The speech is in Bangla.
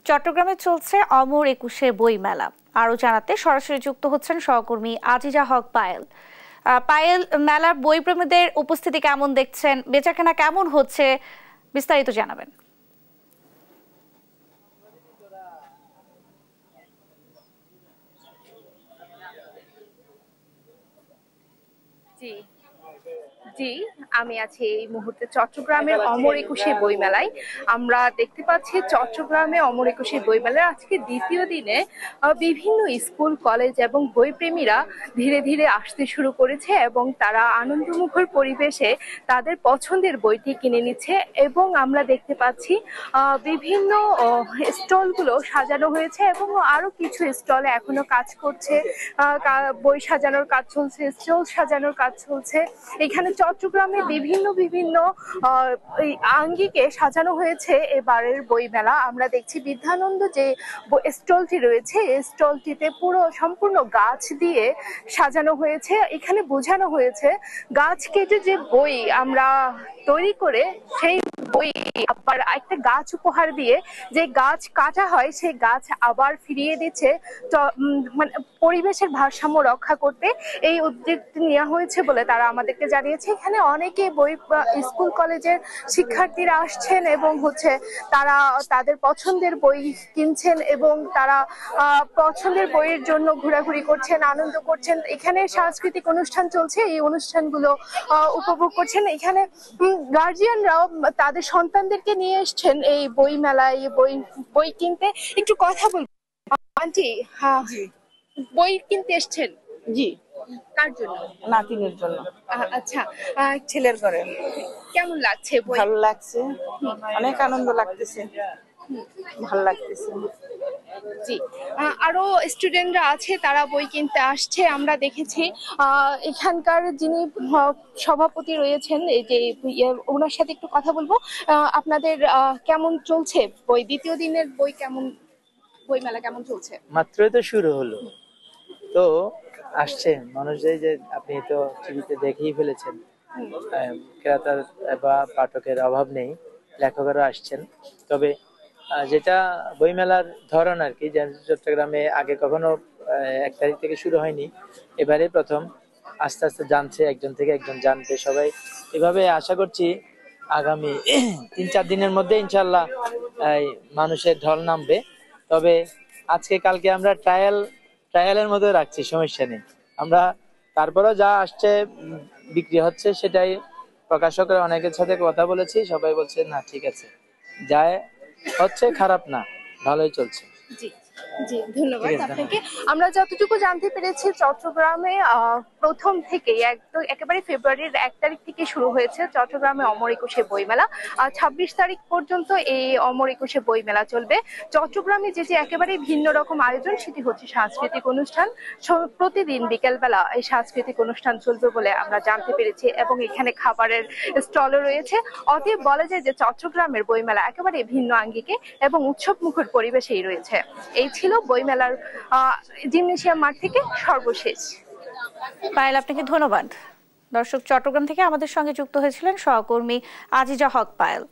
চট্টগ্রামে চলছে অমর একুশে বই মেলা। আরো জানাতে সরাসরি যুক্ত হচ্ছেন সহকর্মী আজিজা হক পায়েল। পায়েল, মেলার বই প্রেমীদের উপস্থিতি কেমন দেখছেন, বেচাকেনা কেমন হচ্ছে, বিস্তারিত জানাবেন। জি জি আমি আছি এই মুহূর্তে চট্টগ্রামের অমর একুশে বইমেলায়। আমরা দেখতে পাচ্ছি চট্টগ্রামে অমর একুশে বইমেলার আজকে দ্বিতীয় দিনে বিভিন্ন স্কুল, কলেজ এবং বইপ্রেমীরা ধীরে ধীরে আসতে শুরু করেছে এবং তারা আনন্দমুখর পরিবেশে তাদের পছন্দের বইটি কিনে নিচ্ছে। এবং আমরা দেখতে পাচ্ছি বিভিন্ন স্টলগুলো সাজানো হয়েছে এবং আরো কিছু স্টলে এখনো কাজ করছে, বই সাজানোর কাজ চলছে, স্টল সাজানোর কাজ চলছে। এখানে চট্টগ্রামে বিভিন্ন বিভিন্ন আঙ্গিকে সাজানো হয়েছে এবারের বই মেলা। আমরা দেখছি বিদ্যানন্দ যে স্টলটি রয়েছে, এই স্টলটিতে সম্পূর্ণ গাছ দিয়ে সাজানো হয়েছে। এখানে বোঝানো হয়েছে গাছ কেটে যে বই আমরা তৈরি করে সেই বই আবার একটা গাছ উপহার দিয়ে যে গাছ কাটা হয় সেই গাছ আবার ফিরিয়ে দিচ্ছে, মানে পরিবেশের ভারসাম্য রক্ষা করতে এই উদ্যোগটি নেওয়া হয়েছে বলে তারা আমাদেরকে জানিয়েছে। এখানে অনেকে বই, স্কুল কলেজের শিক্ষার্থীরা আসছেন এবং তারা তাদের পছন্দের বই কিনছেন এবং তারা পছন্দের বইয়ের জন্য ঘোরাঘুরি করছেন, আনন্দ করছেন। এখানে সাংস্কৃতিক অনুষ্ঠান চলছে, এই অনুষ্ঠানগুলো উপভোগ করছেন। এখানে গার্জিয়ানরাও তাদের সন্তানদেরকে নিয়ে এসছেন এই বই মেলায় বই কিনতে। একটু কথা বলবো আন্টি, হ্যাঁ বই কিনতে এসছেন? জি। কার জন্য? নাতিনের জন্য। আচ্ছা, ছেলের ঘরে। কেমন লাগছে বই? ভালো লাগছে, অনেক আনন্দ লাগতেছে, ভালো লাগতেছে। জি, আরো স্টুডেন্টরা আছে, তারা বই কিনতে আসছে। আমরা দেখেছি এখানকার যিনি সভাপতি রয়েছেন, এই যে ওনার সাথে একটু কথা বলবো। আপনাদের কেমন চলছে বই, দ্বিতীয় দিনের বই কেমন, বই মেলা কেমন চলছে? মাত্রই তো শুরু হলো, তো আসছে মানুষ, যে আপনি তো টিভিতে দেখেই ফেলেছেন, ক্রেতার বা পাঠকের অভাব নেই, লেখকেরা আসছেন। তবে যেটা বইমেলার ধরন আর কি, চট্টগ্রামে আগে কখনো 1 তারিখ থেকে শুরু হয়নি, এবারে প্রথম। আস্তে আস্তে জানছে, একজন থেকে একজন জানবে সবাই। এভাবে আশা করছি আগামী 3-4 দিনের মধ্যে ইনশাল্লাহ মানুষের ঢল নামবে। তবে আজকে কালকে আমরা ট্রায়ালের মধ্যে রাখছি, সমস্যা নেই। আমরা তারপরেও যা আসছে বিক্রি হচ্ছে সেটাই, প্রকাশকের অনেকের সাথে কথা বলেছি, সবাই বলছে না ঠিক আছে, যায় হচ্ছে, খারাপ না, ভালোই চলছে। জি জি, ধন্যবাদ আপনাকে। আমরা যতটুকু জানতে পেরেছি চট্টগ্রামে প্রথম থেকে একেবারে ফেব্রুয়ারির 1 তারিখ থেকে শুরু হয়েছে চট্টগ্রামে অমর একুশে বইমেলা। 26 তারিখ পর্যন্ত এই অমর একুশে বইমেলা চলবে। চট্টগ্রামে যে একেবারে ভিন্ন রকম আয়োজন, সেটি হচ্ছে সাংস্কৃতিক অনুষ্ঠান। প্রতিদিন বিকেলবেলা এই সাংস্কৃতিক অনুষ্ঠান চলবে বলে আমরা জানতে পেরেছি এবং এখানে খাবারের স্টলও রয়েছে। অতএব বলা যায় যে চট্টগ্রামের বইমেলা একেবারে ভিন্ন আঙ্গিকে এবং উৎসব মুখর পরিবেশেই রয়েছে। এই ছিল বইমেলার জিমনেশিয়াম মাঠ থেকে সর্বশেষ। পায়েল, আপনাকে ধন্যবাদ। দর্শক, চট্টগ্রাম থেকে আমাদের সঙ্গে যুক্ত হয়েছিলেন সহকর্মী আজিজা হক পায়েল।